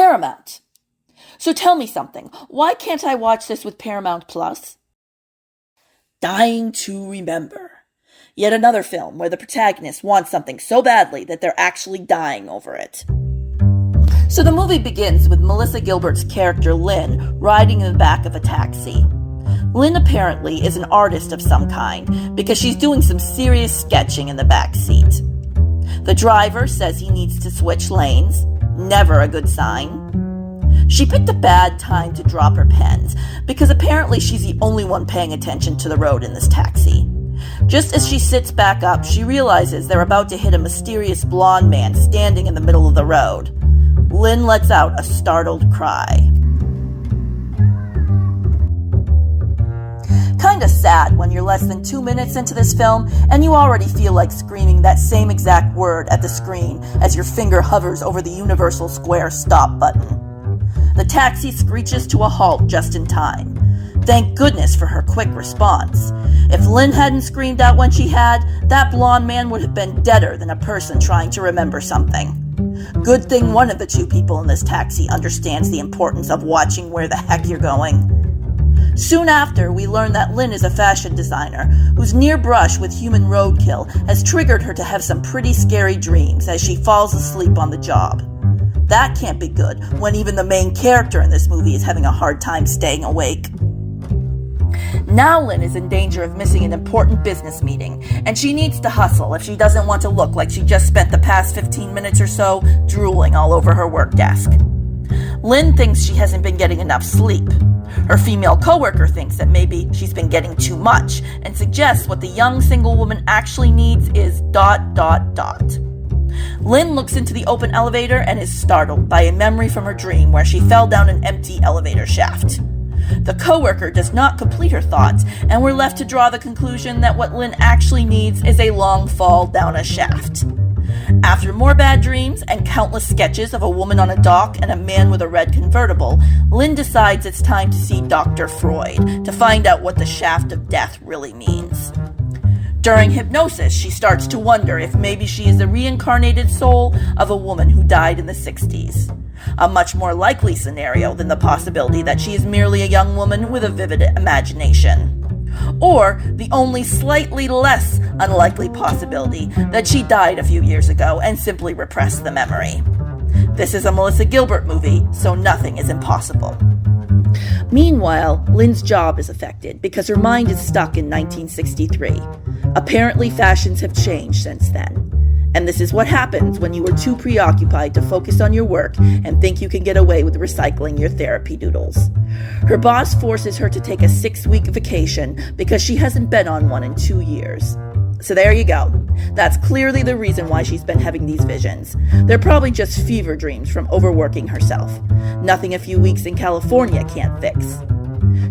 Paramount. So tell me something. Why can't I watch this with Paramount Plus? Dying to Remember. Yet another film where the protagonist wants something so badly that they're actually dying over it. So the movie begins with Melissa Gilbert's character Lynn riding in the back of a taxi. Lynn apparently is an artist of some kind because she's doing some serious sketching in the back seat. The driver says he needs to switch lanes. Never a good sign. She picked a bad time to drop her pens because apparently she's the only one paying attention to the road in this taxi. Just as she sits back up, she realizes they're about to hit a mysterious blonde man standing in the middle of the road. Lynn lets out a startled cry. Kinda sad when you're less than 2 minutes into this film and you already feel like screaming that same exact word at the screen as your finger hovers over the universal square stop button. The taxi screeches to a halt just in time. Thank goodness for her quick response. If Lynn hadn't screamed out when she had, that blonde man would have been deader than a person trying to remember something. Good thing one of the two people in this taxi understands the importance of watching where the heck you're going. Soon after, we learn that Lynn is a fashion designer whose near brush with human roadkill has triggered her to have some pretty scary dreams as she falls asleep on the job. That can't be good when even the main character in this movie is having a hard time staying awake. Now Lynn is in danger of missing an important business meeting, and she needs to hustle if she doesn't want to look like she just spent the past 15 minutes or so drooling all over her work desk. Lynn thinks she hasn't been getting enough sleep. Her female coworker thinks that maybe she's been getting too much and suggests what the young single woman actually needs is ... Lynn looks into the open elevator and is startled by a memory from her dream where she fell down an empty elevator shaft. The coworker does not complete her thoughts, and we're left to draw the conclusion that what Lynn actually needs is a long fall down a shaft. After more bad dreams and countless sketches of a woman on a dock and a man with a red convertible, Lynn decides it's time to see Dr. Freud to find out what the shaft of death really means. During hypnosis, she starts to wonder if maybe she is the reincarnated soul of a woman who died in the 60s. A much more likely scenario than the possibility that she is merely a young woman with a vivid imagination. Or the only slightly less unlikely possibility that she died a few years ago and simply repressed the memory. This is a Melissa Gilbert movie, so nothing is impossible. Meanwhile, Lynn's job is affected because her mind is stuck in 1963. Apparently, fashions have changed since then. And this is what happens when you are too preoccupied to focus on your work and think you can get away with recycling your therapy doodles. Her boss forces her to take a 6-week vacation because she hasn't been on one in 2 years. So there you go. That's clearly the reason why she's been having these visions. They're probably just fever dreams from overworking herself. Nothing a few weeks in California can't fix.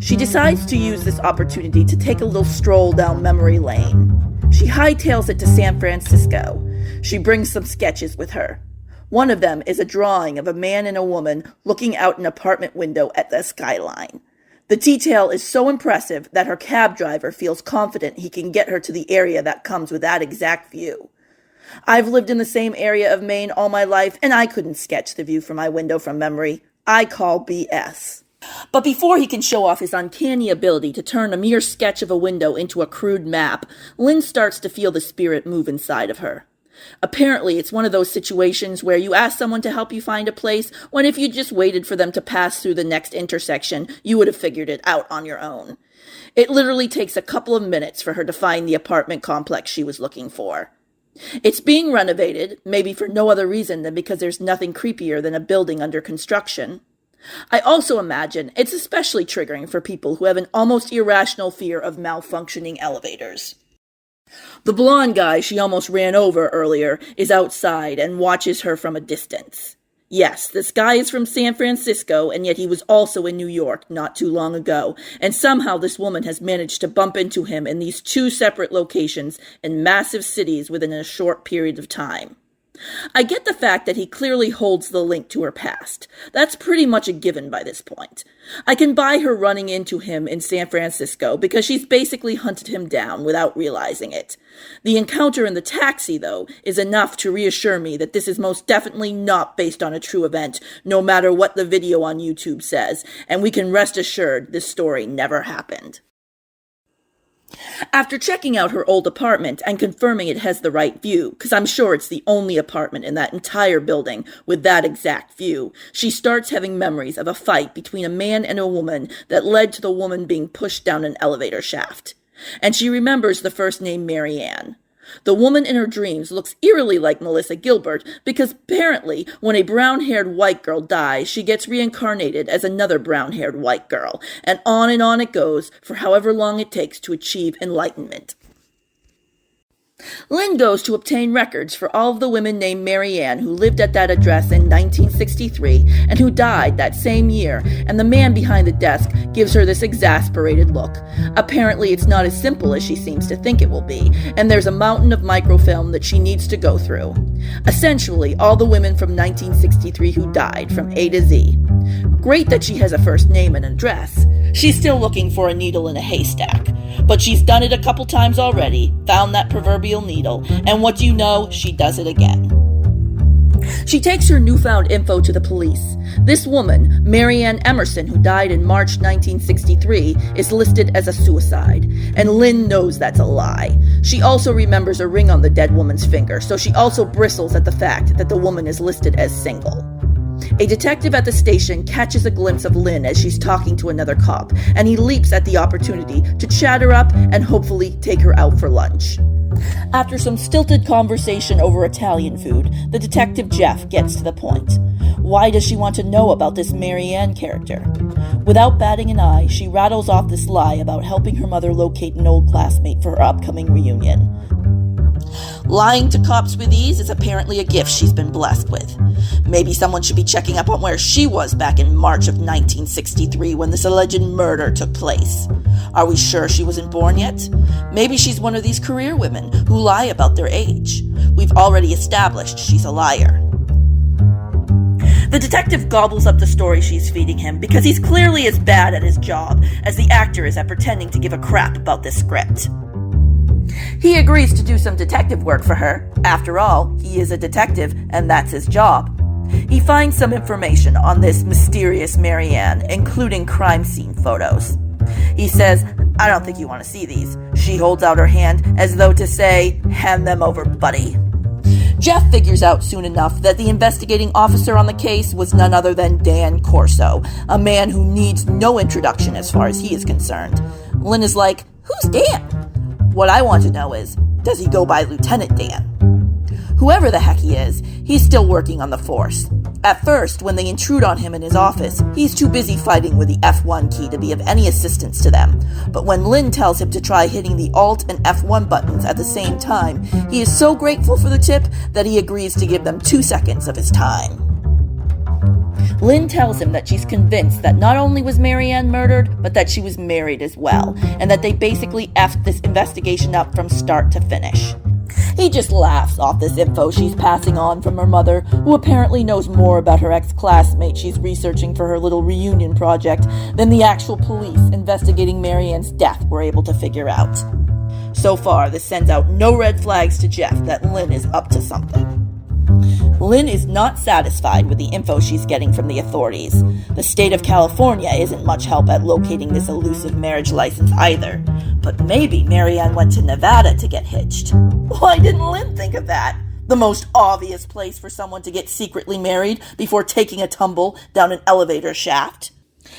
She decides to use this opportunity to take a little stroll down memory lane. She hightails it to San Francisco. She brings some sketches with her. One of them is a drawing of a man and a woman looking out an apartment window at the skyline. The detail is so impressive that her cab driver feels confident he can get her to the area that comes with that exact view. I've lived in the same area of Maine all my life, and I couldn't sketch the view from my window from memory. I call BS. But before he can show off his uncanny ability to turn a mere sketch of a window into a crude map, Lynn starts to feel the spirit move inside of her. Apparently, it's one of those situations where you ask someone to help you find a place when if you just waited for them to pass through the next intersection, you would have figured it out on your own. It literally takes a couple of minutes for her to find the apartment complex she was looking for. It's being renovated, maybe for no other reason than because there's nothing creepier than a building under construction. I also imagine it's especially triggering for people who have an almost irrational fear of malfunctioning elevators. The blonde guy she almost ran over earlier is outside and watches her from a distance. Yes, this guy is from San Francisco, and yet he was also in New York not too long ago, and somehow this woman has managed to bump into him in these 2 separate locations in massive cities within a short period of time. I get the fact that he clearly holds the link to her past. That's pretty much a given by this point. I can buy her running into him in San Francisco because she's basically hunted him down without realizing it. The encounter in the taxi, though, is enough to reassure me that this is most definitely not based on a true event, no matter what the video on YouTube says, and we can rest assured this story never happened. After checking out her old apartment and confirming it has the right view, because I'm sure it's the only apartment in that entire building with that exact view, she starts having memories of a fight between a man and a woman that led to the woman being pushed down an elevator shaft. And she remembers the first name Mary Ann. The woman in her dreams looks eerily like Melissa Gilbert because apparently when a brown-haired white girl dies, she gets reincarnated as another brown-haired white girl, and on it goes for however long it takes to achieve enlightenment. Lynn goes to obtain records for all of the women named Mary Ann who lived at that address in 1963 and who died that same year, and the man behind the desk gives her this exasperated look. Apparently it's not as simple as she seems to think it will be, and there's a mountain of microfilm that she needs to go through. Essentially, all the women from 1963 who died, from A to Z. Great that she has a first name and address. She's still looking for a needle in a haystack. But she's done it a couple times already, found that proverbial needle, and what do you know, she does it again. She takes her newfound info to the police. This woman, Mary Ann Emerson, who died in March 1963, is listed as a suicide, and Lynn knows that's a lie. She also remembers a ring on the dead woman's finger, so she also bristles at the fact that the woman is listed as single. A detective at the station catches a glimpse of Lynn as she's talking to another cop, and he leaps at the opportunity to chat her up and hopefully take her out for lunch. After some stilted conversation over Italian food, the detective Jeff gets to the point. Why does she want to know about this Mary Ann character? Without batting an eye, she rattles off this lie about helping her mother locate an old classmate for her upcoming reunion. Lying to cops with ease is apparently a gift she's been blessed with. Maybe someone should be checking up on where she was back in March of 1963 when this alleged murder took place. Are we sure she wasn't born yet? Maybe she's one of these career women who lie about their age. We've already established she's a liar. The detective gobbles up the story she's feeding him because he's clearly as bad at his job as the actor is at pretending to give a crap about this script. He agrees to do some detective work for her. After all, he is a detective, and that's his job. He finds some information on this mysterious Mary Ann, including crime scene photos. He says, "I don't think you want to see these." She holds out her hand as though to say, "Hand them over, buddy." Jeff figures out soon enough that the investigating officer on the case was none other than Dan Corso, a man who needs no introduction as far as he is concerned. Lynn is like, "Who's Dan?" What I want to know is, does he go by Lieutenant Dan? Whoever the heck he is, he's still working on the force. At first, when they intrude on him in his office, he's too busy fighting with the F1 key to be of any assistance to them. But when Lynn tells him to try hitting the Alt and F1 buttons at the same time, he is so grateful for the tip that he agrees to give them 2 seconds of his time. Lynn tells him that she's convinced that not only was Mary Ann murdered, but that she was married as well, and that they basically effed this investigation up from start to finish. He just laughs off this info she's passing on from her mother, who apparently knows more about her ex-classmate she's researching for her little reunion project than the actual police investigating Mary Ann's death were able to figure out. So far, this sends out no red flags to Jeff that Lynn is up to something. Lynn is not satisfied with the info she's getting from the authorities. The state of California isn't much help at locating this elusive marriage license either. But maybe Mary Ann went to Nevada to get hitched. Why didn't Lynn think of that? The most obvious place for someone to get secretly married before taking a tumble down an elevator shaft.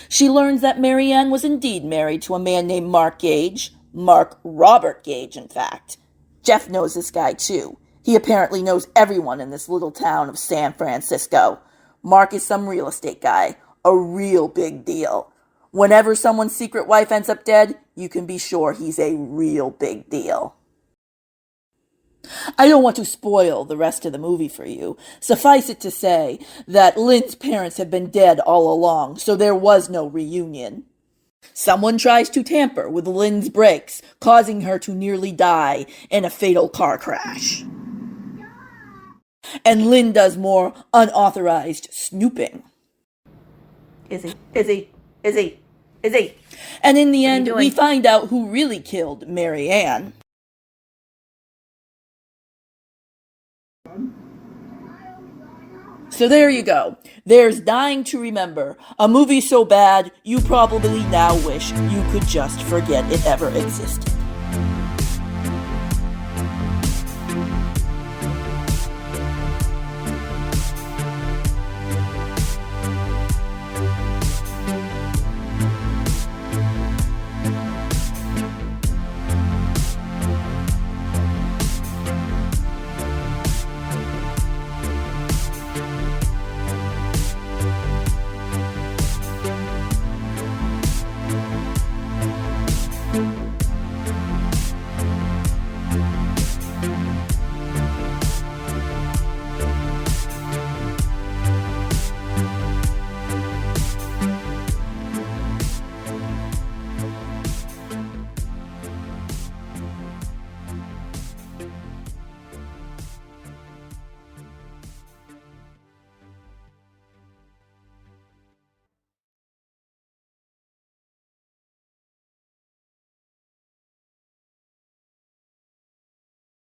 She learns that Mary Ann was indeed married to a man named Mark Gage. Mark Robert Gage, in fact. Jeff knows this guy too. He apparently knows everyone in this little town of San Francisco. Mark is some real estate guy, a real big deal. Whenever someone's secret wife ends up dead, you can be sure he's a real big deal. I don't want to spoil the rest of the movie for you. Suffice it to say that Lynn's parents have been dead all along, so there was no reunion. Someone tries to tamper with Lynn's brakes, causing her to nearly die in a fatal car crash. And Lynn does more unauthorized snooping. Izzy. And in the end, we find out who really killed Mary Ann. So there you go. There's Dying to Remember, a movie so bad you probably now wish you could just forget it ever existed.